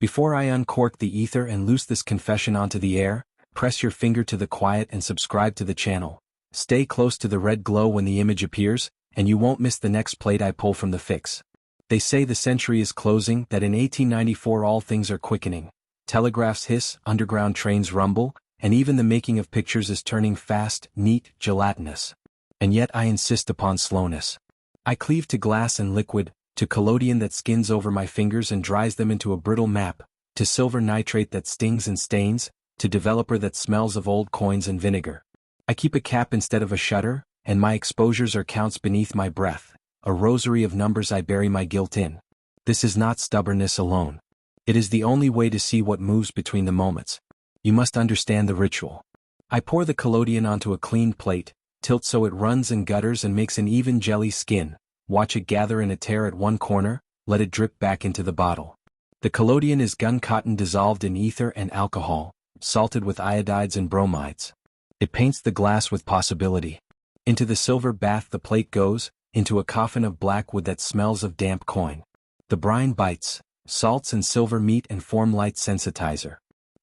Before I uncork the ether and loose this confession onto the air, press your finger to the quiet and subscribe to the channel. Stay close to the red glow when the image appears, and you won't miss the next plate I pull from the fix. They say the century is closing, that in 1894 all things are quickening. Telegraphs hiss, underground trains rumble, and even the making of pictures is turning fast, neat, gelatinous. And yet I insist upon slowness. I cleave to glass and liquid, to collodion that skins over my fingers and dries them into a brittle map, to silver nitrate that stings and stains, to developer that smells of old coins and vinegar. I keep a cap instead of a shutter, and my exposures are counts beneath my breath, a rosary of numbers I bury my guilt in. This is not stubbornness alone. It is the only way to see what moves between the moments. You must understand the ritual. I pour the collodion onto a clean plate, tilt so it runs and gutters and makes an even jelly skin, watch it gather in a tear at one corner, let it drip back into the bottle. The collodion is gun cotton dissolved in ether and alcohol, salted with iodides and bromides. It paints the glass with possibility. Into the silver bath the plate goes, into a coffin of black wood that smells of damp coin. The brine bites, salts and silver meet and form light sensitizer.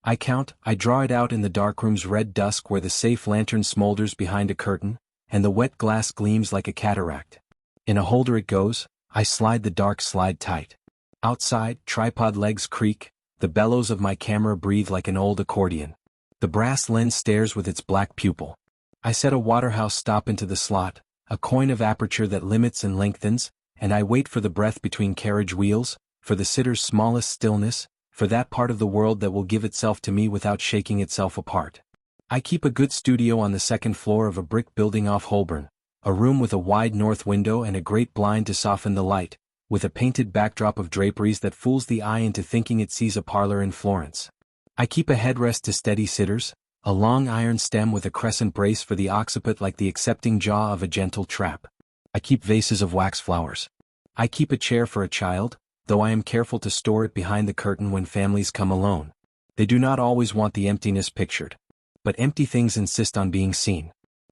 I count, I draw it out in the darkroom's red dusk where the safe lantern smolders behind a curtain, and the wet glass gleams like a cataract. In a holder it goes, I slide the dark slide tight. Outside, tripod legs creak, the bellows of my camera breathe like an old accordion. The brass lens stares with its black pupil. I set a Waterhouse stop into the slot, a coin of aperture that limits and lengthens, and I wait for the breath between carriage wheels, for the sitter's smallest stillness, for that part of the world that will give itself to me without shaking itself apart. I keep a good studio on the second floor of a brick building off Holborn, a room with a wide north window and a great blind to soften the light, with a painted backdrop of draperies that fools the eye into thinking it sees a parlor in Florence. I keep a headrest to steady sitters, a long iron stem with a crescent brace for the occiput like the accepting jaw of a gentle trap. I keep vases of wax flowers. I keep a chair for a child, though I am careful to store it behind the curtain when families come alone. They do not always want the emptiness pictured. But empty things insist on being seen.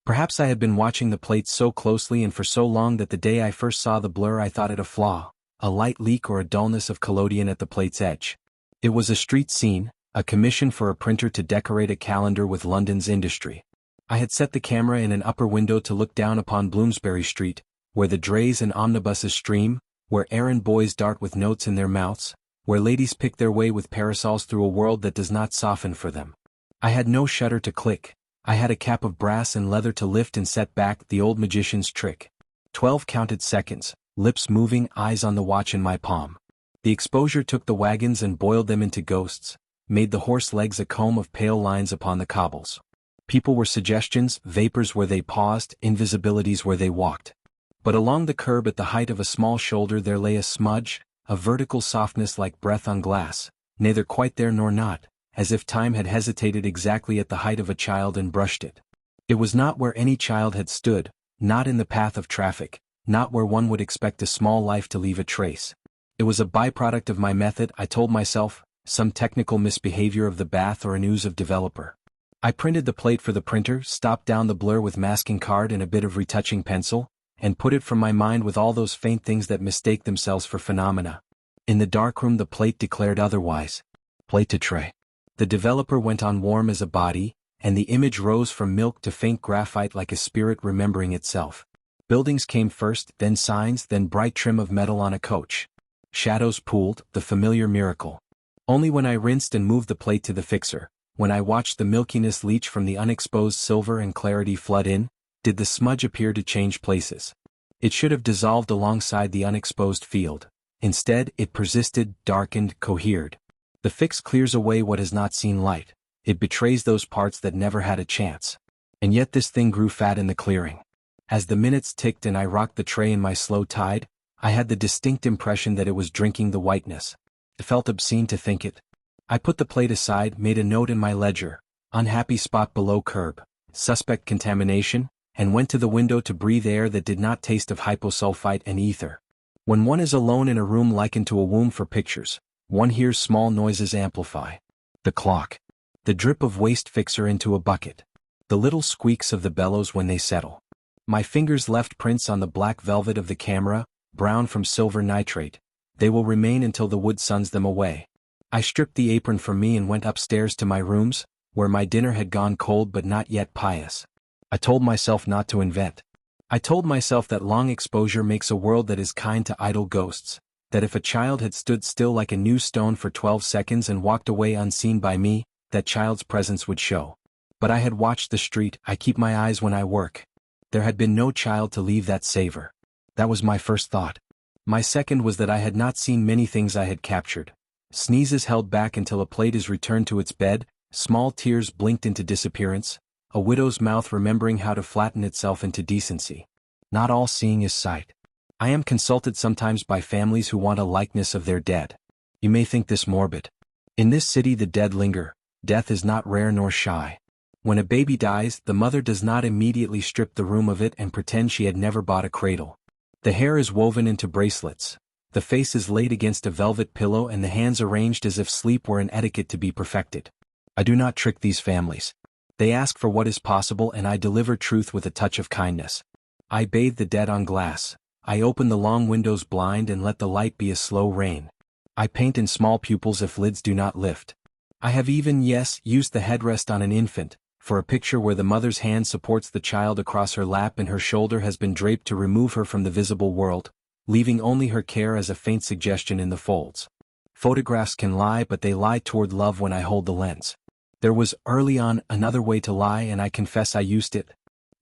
Perhaps I had been watching the plate so closely and for so long that the day I first saw the blur I thought it a flaw, a light leak or a dullness of collodion at the plate's edge. It was a street scene, a commission for a printer to decorate a calendar with London's industry. I had set the camera in an upper window to look down upon Bloomsbury Street, where the drays and omnibuses stream, where errand boys dart with notes in their mouths, where ladies pick their way with parasols through a world that does not soften for them. I had no shutter to click. I had a cap of brass and leather to lift and set back, the old magician's trick. 12 counted seconds, lips moving, eyes on the watch in my palm. The exposure took the wagons and boiled them into ghosts, made the horse legs a comb of pale lines upon the cobbles. People were suggestions, vapors where they paused, invisibilities where they walked. But along the curb at the height of a small shoulder there lay a smudge, a vertical softness like breath on glass, neither quite there nor not, as if time had hesitated exactly at the height of a child and brushed it. It was not where any child had stood, not in the path of traffic, not where one would expect a small life to leave a trace. It was a byproduct of my method, I told myself, some technical misbehavior of the bath or an ooze of developer. I printed the plate for the printer, stopped down the blur with masking card and a bit of retouching pencil, and put it from my mind with all those faint things that mistake themselves for phenomena. In the darkroom the plate declared otherwise. Plate to tray. The developer went on warm as a body, and the image rose from milk to faint graphite like a spirit remembering itself. Buildings came first, then signs, then bright trim of metal on a coach. Shadows pooled, the familiar miracle. Only when I rinsed and moved the plate to the fixer, when I watched the milkiness leach from the unexposed silver and clarity flood in, did the smudge appear to change places. It should have dissolved alongside the unexposed field. Instead, it persisted, darkened, cohered. The fix clears away what has not seen light. It betrays those parts that never had a chance. And yet this thing grew fat in the clearing. As the minutes ticked and I rocked the tray in my slow tide, I had the distinct impression that it was drinking the whiteness. It felt obscene to think it. I put the plate aside, made a note in my ledger, unhappy spot below curb, suspect contamination, and went to the window to breathe air that did not taste of hyposulfite and ether. When one is alone in a room likened to a womb for pictures, one hears small noises amplify. The clock. The drip of waste fixer into a bucket. The little squeaks of the bellows when they settle. My fingers left prints on the black velvet of the camera, brown from silver nitrate. They will remain until the wood suns them away. I stripped the apron from me and went upstairs to my rooms, where my dinner had gone cold but not yet pious. I told myself not to invent. I told myself that long exposure makes a world that is kind to idle ghosts, that if a child had stood still like a new stone for 12 seconds and walked away unseen by me, that child's presence would show. But I had watched the street. I keep my eyes when I work. There had been no child to leave that savor. That was my first thought. My second was that I had not seen many things I had captured. Sneezes held back until a plate is returned to its bed, small tears blinked into disappearance, a widow's mouth remembering how to flatten itself into decency. Not all seeing is sight. I am consulted sometimes by families who want a likeness of their dead. You may think this morbid. In this city the dead linger. Death is not rare nor shy. When a baby dies, the mother does not immediately strip the room of it and pretend she had never bought a cradle. The hair is woven into bracelets. The face is laid against a velvet pillow and the hands arranged as if sleep were an etiquette to be perfected. I do not trick these families. They ask for what is possible and I deliver truth with a touch of kindness. I bathe the dead on glass. I open the long windows blind and let the light be a slow rain. I paint in small pupils if lids do not lift. I have even, used the headrest on an infant, for a picture where the mother's hand supports the child across her lap and her shoulder has been draped to remove her from the visible world, leaving only her care as a faint suggestion in the folds. Photographs can lie, but they lie toward love when I hold the lens. There was, early on, another way to lie and I confess I used it.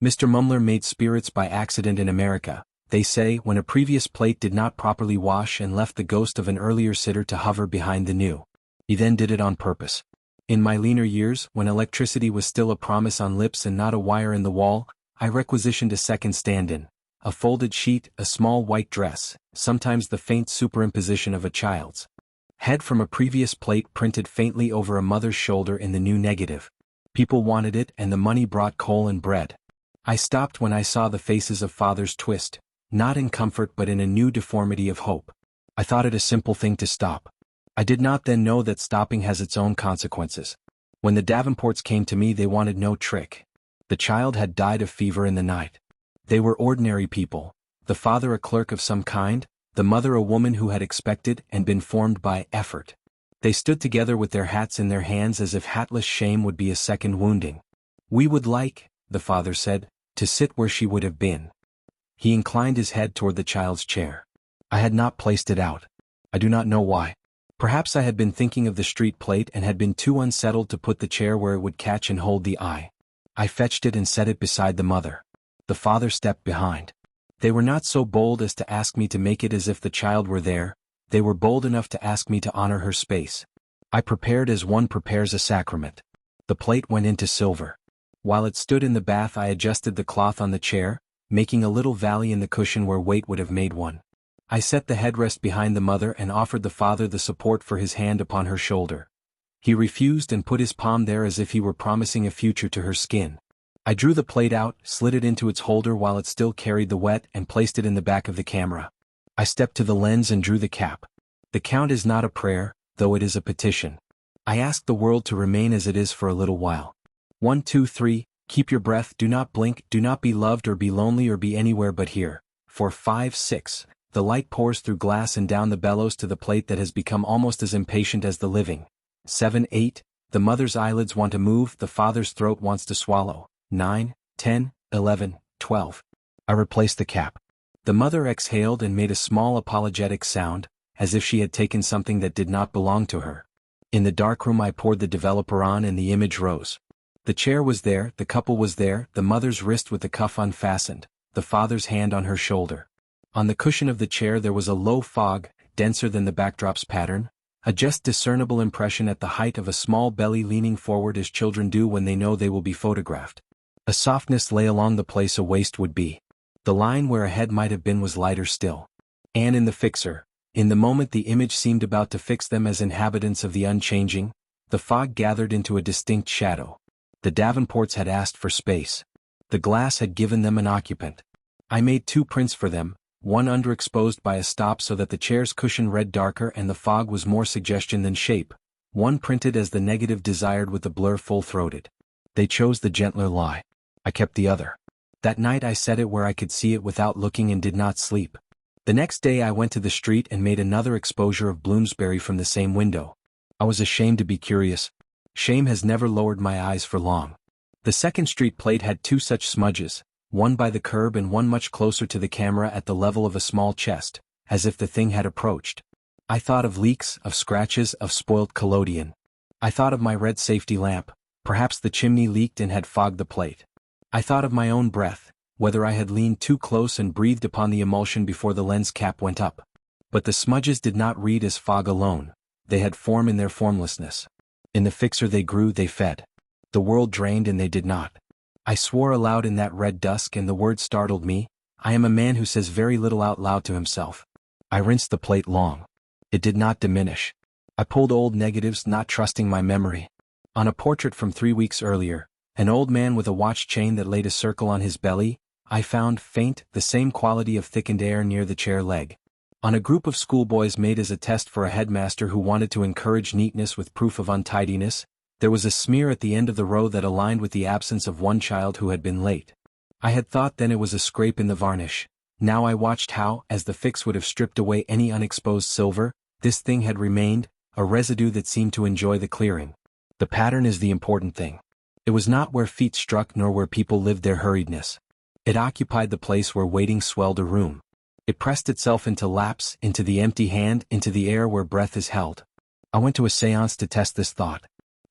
Mr. Mumler made spirits by accident in America, they say, when a previous plate did not properly wash and left the ghost of an earlier sitter to hover behind the new. He then did it on purpose. In my leaner years, when electricity was still a promise on lips and not a wire in the wall, I requisitioned a second stand-in. A folded sheet, a small white dress, sometimes the faint superimposition of a child's head from a previous plate printed faintly over a mother's shoulder in the new negative. People wanted it and the money brought coal and bread. I stopped when I saw the faces of fathers twist, not in comfort but in a new deformity of hope. I thought it a simple thing to stop. I did not then know that stopping has its own consequences. When the Davenports came to me they wanted no trick. The child had died of fever in the night. They were ordinary people, the father a clerk of some kind, the mother a woman who had expected and been formed by effort. They stood together with their hats in their hands as if hatless shame would be a second wounding. We would like, the father said, to sit where she would have been. He inclined his head toward the child's chair. I had not placed it out. I do not know why. Perhaps I had been thinking of the street plate and had been too unsettled to put the chair where it would catch and hold the eye. I fetched it and set it beside the mother. The father stepped behind. They were not so bold as to ask me to make it as if the child were there, they were bold enough to ask me to honor her space. I prepared as one prepares a sacrament. The plate went into silver. While it stood in the bath I adjusted the cloth on the chair, making a little valley in the cushion where weight would have made one. I set the headrest behind the mother and offered the father the support for his hand upon her shoulder. He refused and put his palm there as if he were promising a future to her skin. I drew the plate out, slid it into its holder while it still carried the wet and placed it in the back of the camera. I stepped to the lens and drew the cap. The count is not a prayer, though it is a petition. I ask the world to remain as it is for a little while. 1, 2, 3, keep your breath, do not blink, do not be loved or be lonely or be anywhere but here. 4, 5, 6, the light pours through glass and down the bellows to the plate that has become almost as impatient as the living. 7, 8, the mother's eyelids want to move, the father's throat wants to swallow. 9, 10, 11, 12. I replaced the cap. The mother exhaled and made a small apologetic sound, as if she had taken something that did not belong to her. In the darkroom I poured the developer on and the image rose. The chair was there, the couple was there, the mother's wrist with the cuff unfastened, the father's hand on her shoulder. On the cushion of the chair there was a low fog, denser than the backdrop's pattern, a just discernible impression at the height of a small belly leaning forward as children do when they know they will be photographed. A softness lay along the place a waist would be. The line where a head might have been was lighter still. And in the fixer, in the moment the image seemed about to fix them as inhabitants of the unchanging, the fog gathered into a distinct shadow. The Davenports had asked for space. The glass had given them an occupant. I made 2 prints for them, one underexposed by a stop so that the chair's cushion read darker and the fog was more suggestion than shape, one printed as the negative desired with the blur full-throated. They chose the gentler lie. I kept the other. That night I set it where I could see it without looking and did not sleep. The next day I went to the street and made another exposure of Bloomsbury from the same window. I was ashamed to be curious. Shame has never lowered my eyes for long. The second street plate had two such smudges, one by the curb and one much closer to the camera at the level of a small chest, as if the thing had approached. I thought of leaks, of scratches, of spoilt collodion. I thought of my red safety lamp, perhaps the chimney leaked and had fogged the plate. I thought of my own breath, whether I had leaned too close and breathed upon the emulsion before the lens cap went up. But the smudges did not read as fog alone, they had form in their formlessness. In the fixer they grew, they fed. The world drained and they did not. I swore aloud in that red dusk and the word startled me. I am a man who says very little out loud to himself. I rinsed the plate long. It did not diminish. I pulled old negatives, not trusting my memory. On a portrait from 3 weeks earlier, an old man with a watch chain that laid a circle on his belly, I found, faint, the same quality of thickened air near the chair leg. On a group of schoolboys made as a test for a headmaster who wanted to encourage neatness with proof of untidiness, there was a smear at the end of the row that aligned with the absence of one child who had been late. I had thought then it was a scrape in the varnish. Now I watched how, as the fix would have stripped away any unexposed silver, this thing had remained, a residue that seemed to enjoy the clearing. The pattern is the important thing. It was not where feet struck nor where people lived their hurriedness. It occupied the place where waiting swelled a room. It pressed itself into laps, into the empty hand, into the air where breath is held. I went to a séance to test this thought.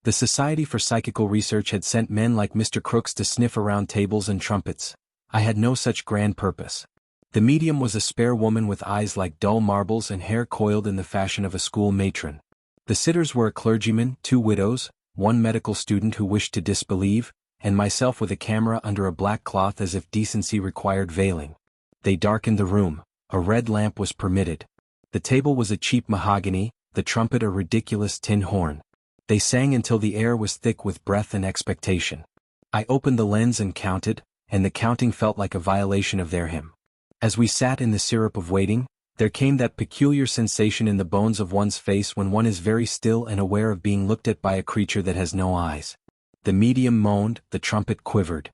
The Society for Psychical Research had sent men like Mr. Crooks to sniff around tables and trumpets. I had no such grand purpose. The medium was a spare woman with eyes like dull marbles and hair coiled in the fashion of a school matron. The sitters were a clergyman, 2 widows, 1 medical student who wished to disbelieve, and myself with a camera under a black cloth as if decency required veiling. They darkened the room. A red lamp was permitted. The table was a cheap mahogany, the trumpet a ridiculous tin horn. They sang until the air was thick with breath and expectation. I opened the lens and counted, and the counting felt like a violation of their hymn. As we sat in the syrup of waiting, there came that peculiar sensation in the bones of one's face when one is very still and aware of being looked at by a creature that has no eyes. The medium moaned, the trumpet quivered.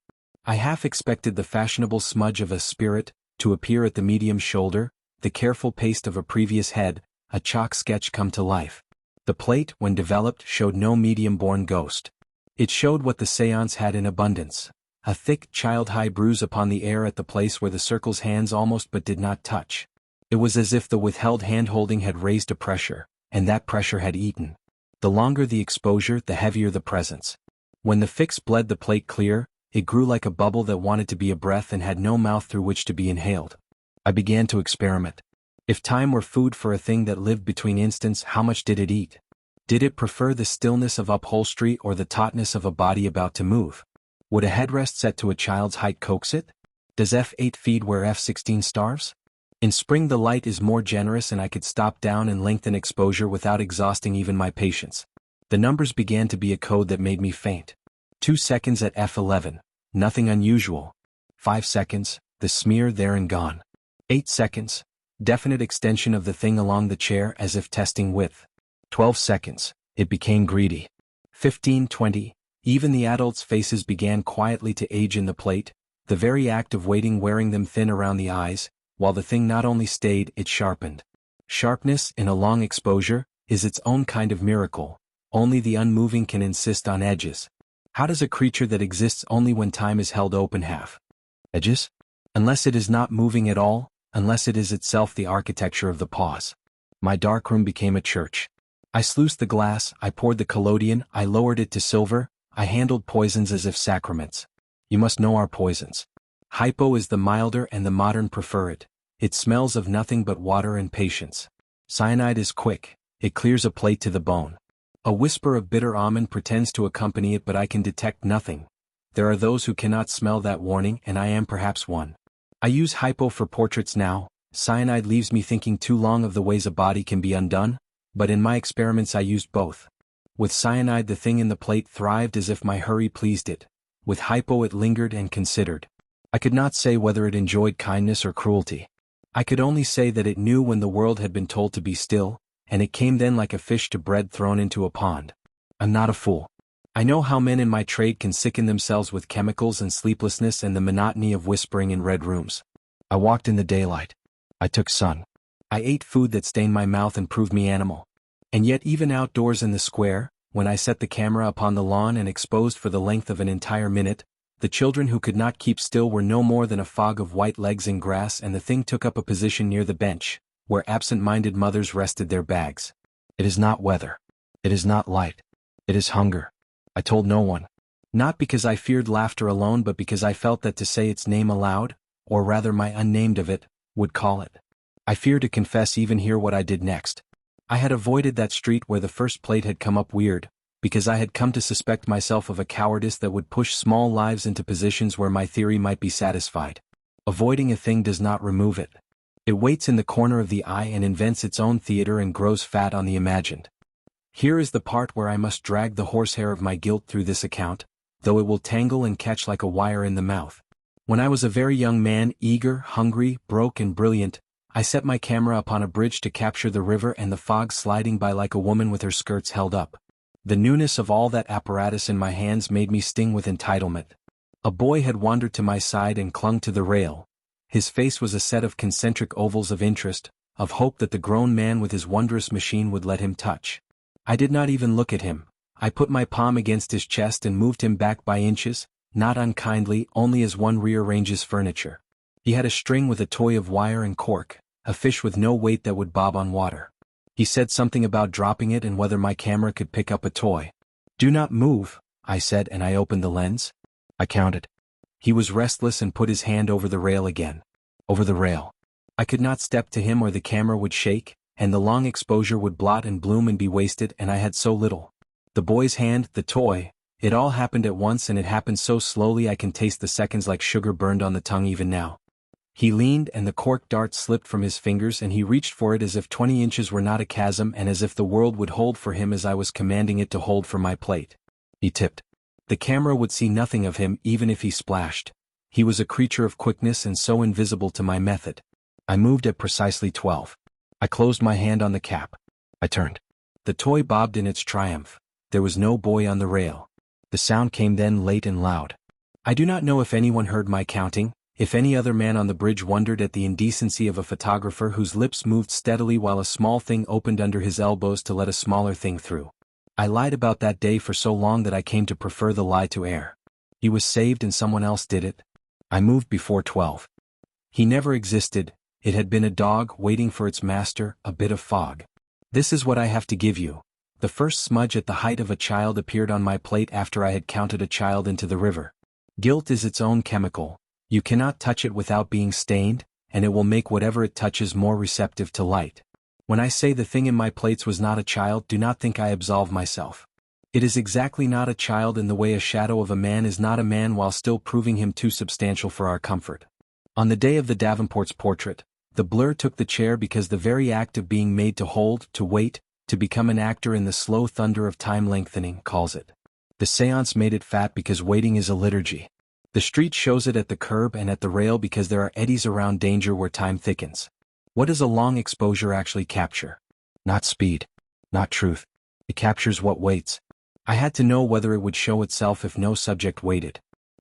I half expected the fashionable smudge of a spirit to appear at the medium's shoulder, the careful paste of a previous head, a chalk sketch come to life. The plate, when developed, showed no medium-born ghost. It showed what the séance had in abundance. A thick, child-high bruise upon the air at the place where the circle's hands almost but did not touch. It was as if the withheld hand-holding had raised a pressure, and that pressure had eaten. The longer the exposure, the heavier the presence. When the fix bled the plate clear, it grew like a bubble that wanted to be a breath and had no mouth through which to be inhaled. I began to experiment. If time were food for a thing that lived between instants, how much did it eat? Did it prefer the stillness of upholstery or the tautness of a body about to move? Would a headrest set to a child's height coax it? Does F8 feed where F16 starves? In spring the light is more generous and I could stop down and lengthen exposure without exhausting even my patience. The numbers began to be a code that made me faint. 2 seconds at F11. Nothing unusual. 5 seconds, the smear there and gone. 8 seconds. Definite extension of the thing along the chair as if testing width. 12 seconds, it became greedy. 15, 20, even the adults' faces began quietly to age in the plate, the very act of waiting wearing them thin around the eyes, while the thing not only stayed, it sharpened. Sharpness, in a long exposure, is its own kind of miracle. Only the unmoving can insist on edges. How does a creature that exists only when time is held open have edges? Unless it is not moving at all, unless it is itself the architecture of the pause. My darkroom became a church. I sluiced the glass, I poured the collodion, I lowered it to silver, I handled poisons as if sacraments. You must know our poisons. Hypo is the milder and the modern prefer it. It smells of nothing but water and patience. Cyanide is quick, it clears a plate to the bone. A whisper of bitter almond pretends to accompany it, but I can detect nothing. There are those who cannot smell that warning, and I am perhaps one. I use hypo for portraits now. Cyanide leaves me thinking too long of the ways a body can be undone, but in my experiments I used both. With cyanide the thing in the plate thrived as if my hurry pleased it. With hypo it lingered and considered. I could not say whether it enjoyed kindness or cruelty. I could only say that it knew when the world had been told to be still, and it came then like a fish to bread thrown into a pond. I'm not a fool. I know how men in my trade can sicken themselves with chemicals and sleeplessness and the monotony of whispering in red rooms. I walked in the daylight. I took sun. I ate food that stained my mouth and proved me animal. And yet even outdoors in the square, when I set the camera upon the lawn and exposed for the length of an entire minute, the children who could not keep still were no more than a fog of white legs in grass, and the thing took up a position near the bench, where absent-minded mothers rested their bags. It is not weather. It is not light. It is hunger. I told no one. Not because I feared laughter alone, but because I felt that to say its name aloud, or rather my unnamed of it, would call it. I fear to confess even here what I did next. I had avoided that street where the first plate had come up weird, because I had come to suspect myself of a cowardice that would push small lives into positions where my theory might be satisfied. Avoiding a thing does not remove it. It waits in the corner of the eye and invents its own theater and grows fat on the imagined. Here is the part where I must drag the horsehair of my guilt through this account, though it will tangle and catch like a wire in the mouth. When I was a very young man, eager, hungry, broke and brilliant, I set my camera upon a bridge to capture the river and the fog sliding by like a woman with her skirts held up. The newness of all that apparatus in my hands made me sting with entitlement. A boy had wandered to my side and clung to the rail. His face was a set of concentric ovals of interest, of hope that the grown man with his wondrous machine would let him touch. I did not even look at him. I put my palm against his chest and moved him back by inches, not unkindly, only as one rearranges furniture. He had a string with a toy of wire and cork, a fish with no weight that would bob on water. He said something about dropping it and whether my camera could pick up a toy. "Do not move," I said, and I opened the lens. I counted. He was restless and put his hand over the rail again. Over the rail. I could not step to him or the camera would shake, and the long exposure would blot and bloom and be wasted, and I had so little. The boy's hand, the toy, it all happened at once, and it happened so slowly I can taste the seconds like sugar burned on the tongue even now. He leaned and the cork dart slipped from his fingers and he reached for it as if 20 inches were not a chasm and as if the world would hold for him as I was commanding it to hold for my plate. He tipped. The camera would see nothing of him even if he splashed. He was a creature of quickness and so invisible to my method. I moved at precisely 12. I closed my hand on the cap. I turned. The toy bobbed in its triumph. There was no boy on the rail. The sound came then late and loud. I do not know if anyone heard my counting, if any other man on the bridge wondered at the indecency of a photographer whose lips moved steadily while a small thing opened under his elbows to let a smaller thing through. I lied about that day for so long that I came to prefer the lie to err. He was saved and someone else did it. I moved before 12. He never existed. It had been a dog waiting for its master, a bit of fog. This is what I have to give you. The first smudge at the height of a child appeared on my plate after I had counted a child into the river. Guilt is its own chemical. You cannot touch it without being stained, and it will make whatever it touches more receptive to light. When I say the thing in my plates was not a child, do not think I absolve myself. It is exactly not a child in the way a shadow of a man is not a man while still proving him too substantial for our comfort. On the day of the Davenport's portrait, the blur took the chair because the very act of being made to hold, to wait, to become an actor in the slow thunder of time lengthening calls it. The seance made it fat because waiting is a liturgy. The street shows it at the curb and at the rail because there are eddies around danger where time thickens. What does a long exposure actually capture? Not speed. Not truth. It captures what waits. I had to know whether it would show itself if no subject waited.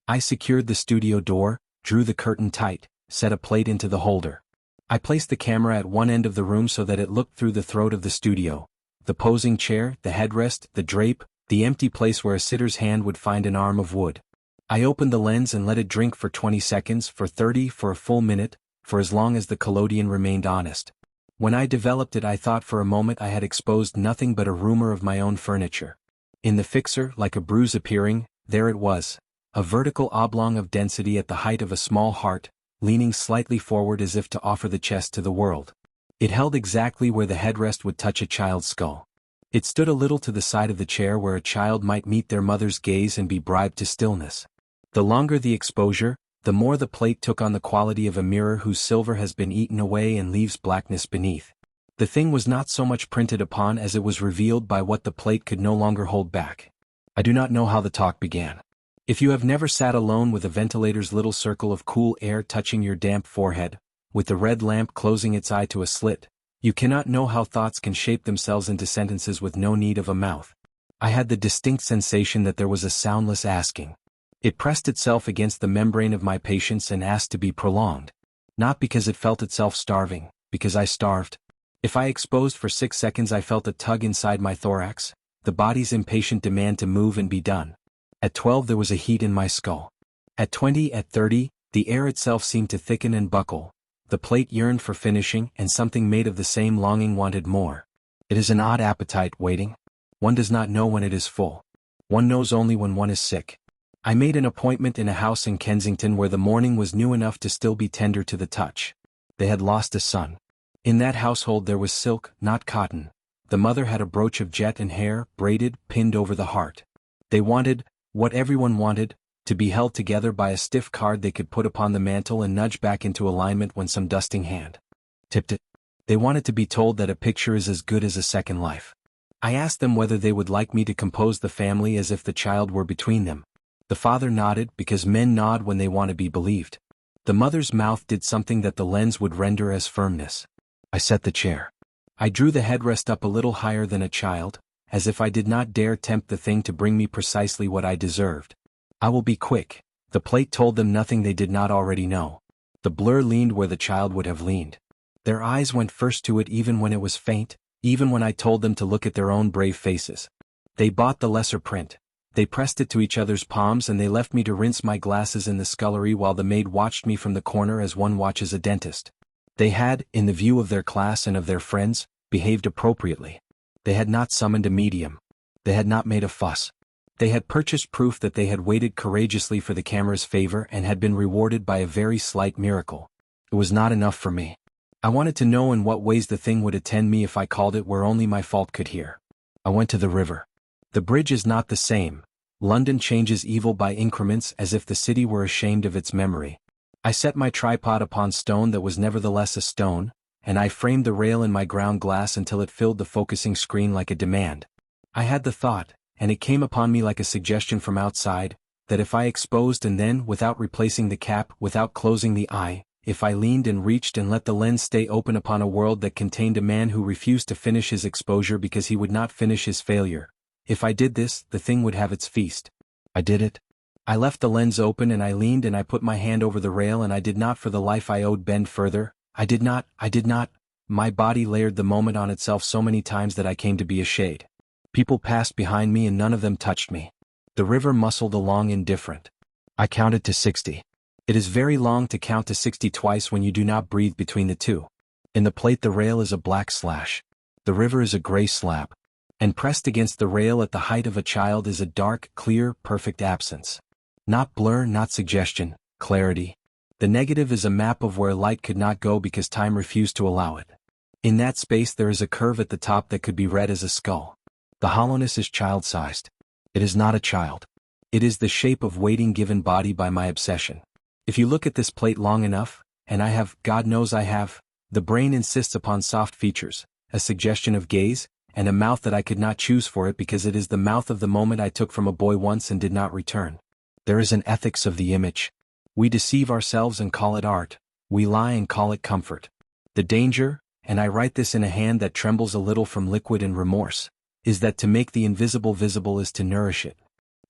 I secured the studio door, drew the curtain tight, set a plate into the holder. I placed the camera at one end of the room so that it looked through the throat of the studio. The posing chair, the headrest, the drape, the empty place where a sitter's hand would find an arm of wood. I opened the lens and let it drink for 20 seconds, for 30, for a full minute, for as long as the collodion remained honest. When I developed it, I thought for a moment I had exposed nothing but a rumor of my own furniture. In the fixer, like a bruise appearing, there it was, a vertical oblong of density at the height of a small heart, leaning slightly forward as if to offer the chest to the world. It held exactly where the headrest would touch a child's skull. It stood a little to the side of the chair where a child might meet their mother's gaze and be bribed to stillness. The longer the exposure, the more the plate took on the quality of a mirror whose silver has been eaten away and leaves blackness beneath. The thing was not so much printed upon as it was revealed by what the plate could no longer hold back. I do not know how the talk began. If you have never sat alone with a ventilator's little circle of cool air touching your damp forehead, with the red lamp closing its eye to a slit, you cannot know how thoughts can shape themselves into sentences with no need of a mouth. I had the distinct sensation that there was a soundless asking. It pressed itself against the membrane of my patience and asked to be prolonged. Not because it felt itself starving, because I starved. If I exposed for 6 seconds I felt a tug inside my thorax, the body's impatient demand to move and be done. At 12 there was a heat in my skull. At 20, at 30, the air itself seemed to thicken and buckle. The plate yearned for finishing, and something made of the same longing wanted more. It is an odd appetite, waiting. One does not know when it is full. One knows only when one is sick. I made an appointment in a house in Kensington where the morning was new enough to still be tender to the touch. They had lost a son. In that household there was silk, not cotton. The mother had a brooch of jet and hair, braided, pinned over the heart. They wanted, what everyone wanted, to be held together by a stiff card they could put upon the mantel and nudge back into alignment when some dusting hand tipped it. They wanted to be told that a picture is as good as a second life. I asked them whether they would like me to compose the family as if the child were between them. The father nodded, because men nod when they want to be believed. The mother's mouth did something that the lens would render as firmness. I set the chair. I drew the headrest up a little higher than a child, as if I did not dare tempt the thing to bring me precisely what I deserved. I will be quick. The plate told them nothing they did not already know. The blur leaned where the child would have leaned. Their eyes went first to it even when it was faint, even when I told them to look at their own brave faces. They bought the lesser print. They pressed it to each other's palms and they left me to rinse my glasses in the scullery while the maid watched me from the corner as one watches a dentist. They had, in the view of their class and of their friends, behaved appropriately. They had not summoned a medium. They had not made a fuss. They had purchased proof that they had waited courageously for the camera's favor and had been rewarded by a very slight miracle. It was not enough for me. I wanted to know in what ways the thing would attend me if I called it where only my fault could hear. I went to the river. The bridge is not the same. London changes evil by increments as if the city were ashamed of its memory. I set my tripod upon stone that was nevertheless a stone, and I framed the rail in my ground glass until it filled the focusing screen like a demand. I had the thought, and it came upon me like a suggestion from outside, that if I exposed and then, without replacing the cap, without closing the eye, if I leaned and reached and let the lens stay open upon a world that contained a man who refused to finish his exposure because he would not finish his failure, if I did this, the thing would have its feast. I did it. I left the lens open and I leaned and I put my hand over the rail and I did not for the life I owed bend further. I did not. My body layered the moment on itself so many times that I came to be a shade. People passed behind me and none of them touched me. The river muscled along indifferent. I counted to 60. It is very long to count to 60 twice when you do not breathe between the two. In the plate the rail is a black slash. The river is a gray slab. And pressed against the rail at the height of a child is a dark, clear, perfect absence. Not blur, not suggestion, clarity. The negative is a map of where light could not go because time refused to allow it. In that space there is a curve at the top that could be read as a skull. The hollowness is child-sized. It is not a child. It is the shape of waiting given body by my obsession. If you look at this plate long enough, and I have, God knows I have, the brain insists upon soft features, a suggestion of gaze, and a mouth that I could not choose for it because it is the mouth of the moment I took from a boy once and did not return. There is an ethics of the image. We deceive ourselves and call it art. We lie and call it comfort. The danger, and I write this in a hand that trembles a little from liquid and remorse, is that to make the invisible visible is to nourish it.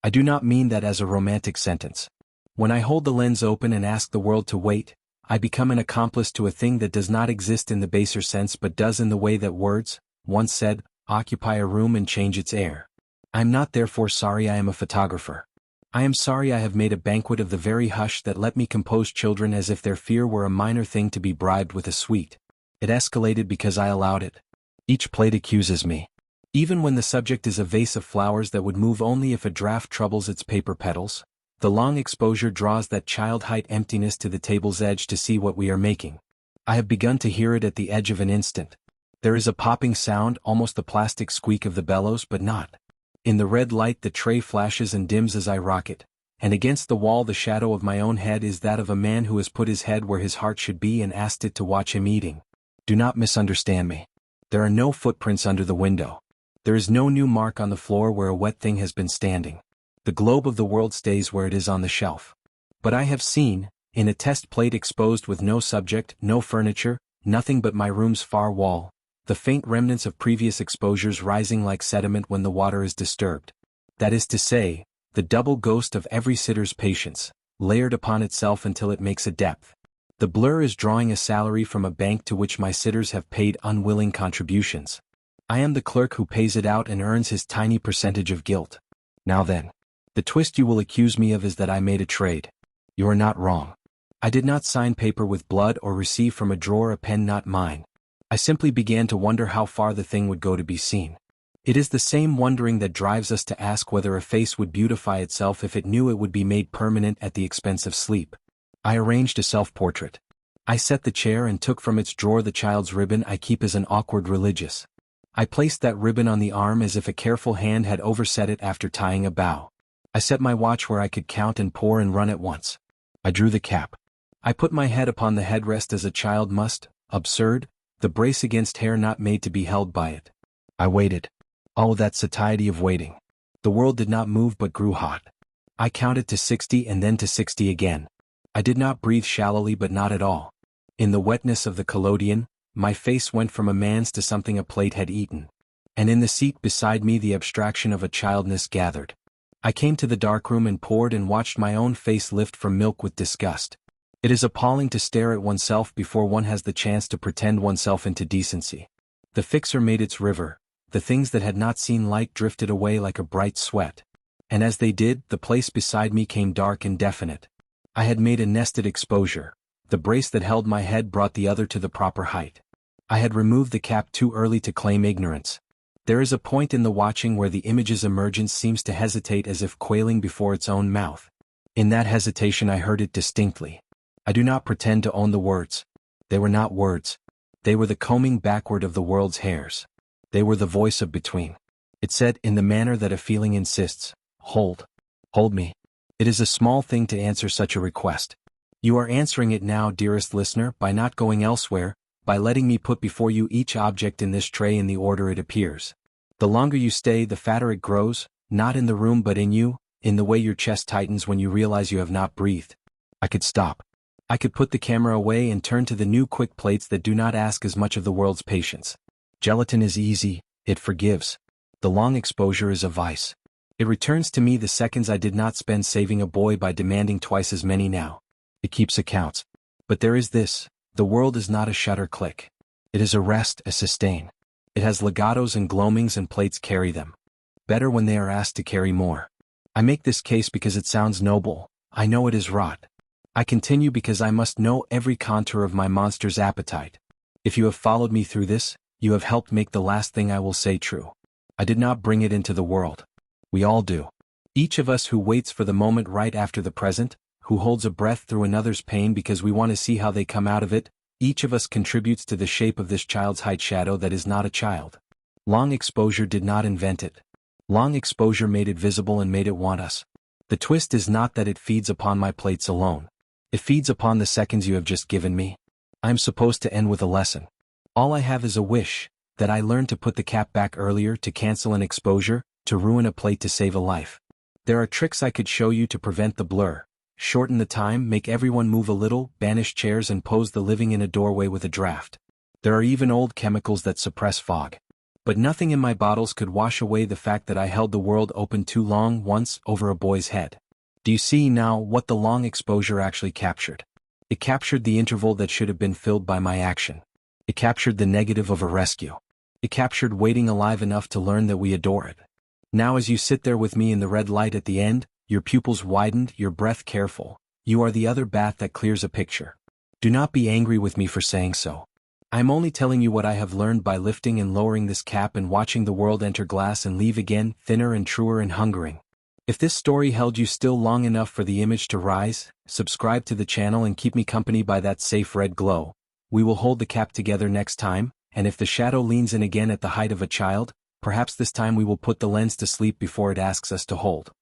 I do not mean that as a romantic sentence. When I hold the lens open and ask the world to wait, I become an accomplice to a thing that does not exist in the baser sense but does in the way that words, once said, occupy a room and change its air. I am not therefore sorry I am a photographer. I am sorry I have made a banquet of the very hush that let me compose children as if their fear were a minor thing to be bribed with a sweet. It escalated because I allowed it. Each plate accuses me. Even when the subject is a vase of flowers that would move only if a draft troubles its paper petals, the long exposure draws that child-height emptiness to the table's edge to see what we are making. I have begun to hear it at the edge of an instant. There is a popping sound, almost the plastic squeak of the bellows, but not. In the red light the tray flashes and dims as I rock it, and against the wall the shadow of my own head is that of a man who has put his head where his heart should be and asked it to watch him eating. Do not misunderstand me. There are no footprints under the window. There is no new mark on the floor where a wet thing has been standing. The globe of the world stays where it is on the shelf. But I have seen, in a test plate exposed with no subject, no furniture, nothing but my room's far wall, the faint remnants of previous exposures rising like sediment when the water is disturbed. That is to say, the double ghost of every sitter's patience, layered upon itself until it makes a depth. The blur is drawing a salary from a bank to which my sitters have paid unwilling contributions. I am the clerk who pays it out and earns his tiny percentage of guilt. Now then, the twist you will accuse me of is that I made a trade. You are not wrong. I did not sign paper with blood or receive from a drawer a pen not mine. I simply began to wonder how far the thing would go to be seen. It is the same wondering that drives us to ask whether a face would beautify itself if it knew it would be made permanent at the expense of sleep. I arranged a self-portrait. I set the chair and took from its drawer the child's ribbon I keep as an awkward religious. I placed that ribbon on the arm as if a careful hand had overset it after tying a bow. I set my watch where I could count and pour and run at once. I drew the cap. I put my head upon the headrest as a child must, absurd, the brace against hair not made to be held by it. I waited. Oh, that satiety of waiting. The world did not move but grew hot. I counted to 60 and then to 60 again. I did not breathe shallowly but not at all. In the wetness of the collodion, my face went from a man's to something a plate had eaten. And in the seat beside me the abstraction of a childness gathered. I came to the darkroom and poured and watched my own face lift from milk with disgust. It is appalling to stare at oneself before one has the chance to pretend oneself into decency. The fixer made its river. The things that had not seen light drifted away like a bright sweat. And as they did, the place beside me came dark and definite. I had made a nested exposure. The brace that held my head brought the other to the proper height. I had removed the cap too early to claim ignorance. There is a point in the watching where the image's emergence seems to hesitate as if quailing before its own mouth. In that hesitation I heard it distinctly. I do not pretend to own the words. They were not words. They were the combing backward of the world's hairs. They were the voice of between. It said, in the manner that a feeling insists, hold. Hold me. It is a small thing to answer such a request. You are answering it now, dearest listener, by not going elsewhere, by letting me put before you each object in this tray in the order it appears. The longer you stay, the fatter it grows, not in the room but in you, in the way your chest tightens when you realize you have not breathed. I could stop. I could put the camera away and turn to the new quick plates that do not ask as much of the world's patience. Gelatin is easy, it forgives. The long exposure is a vice. It returns to me the seconds I did not spend saving a boy by demanding twice as many now. It keeps accounts. But there is this, the world is not a shutter click. It is a rest, a sustain. It has legatos and gloamings and plates carry them. Better when they are asked to carry more. I make this case because it sounds noble. I know it is rot. I continue because I must know every contour of my monster's appetite. If you have followed me through this, you have helped make the last thing I will say true. I did not bring it into the world. We all do. Each of us who waits for the moment right after the present, who holds a breath through another's pain because we want to see how they come out of it, each of us contributes to the shape of this child's height shadow that is not a child. Long exposure did not invent it. Long exposure made it visible and made it want us. The twist is not that it feeds upon my plates alone. It feeds upon the seconds you have just given me. I am supposed to end with a lesson. All I have is a wish, that I learn to put the cap back earlier, to cancel an exposure, to ruin a plate to save a life. There are tricks I could show you to prevent the blur. Shorten the time, make everyone move a little, banish chairs and pose the living in a doorway with a draft. There are even old chemicals that suppress fog. But nothing in my bottles could wash away the fact that I held the world open too long once over a boy's head. Do you see now what the long exposure actually captured? It captured the interval that should have been filled by my action. It captured the negative of a rescue. It captured waiting alive enough to learn that we adore it. Now as you sit there with me in the red light at the end, your pupils widened, your breath careful, you are the other bath that clears a picture. Do not be angry with me for saying so. I am only telling you what I have learned by lifting and lowering this cap and watching the world enter glass and leave again, thinner and truer and hungering. If this story held you still long enough for the image to rise, subscribe to the channel and keep me company by that safe red glow. We will hold the cap together next time, and if the shadow leans in again at the height of a child, perhaps this time we will put the lens to sleep before it asks us to hold.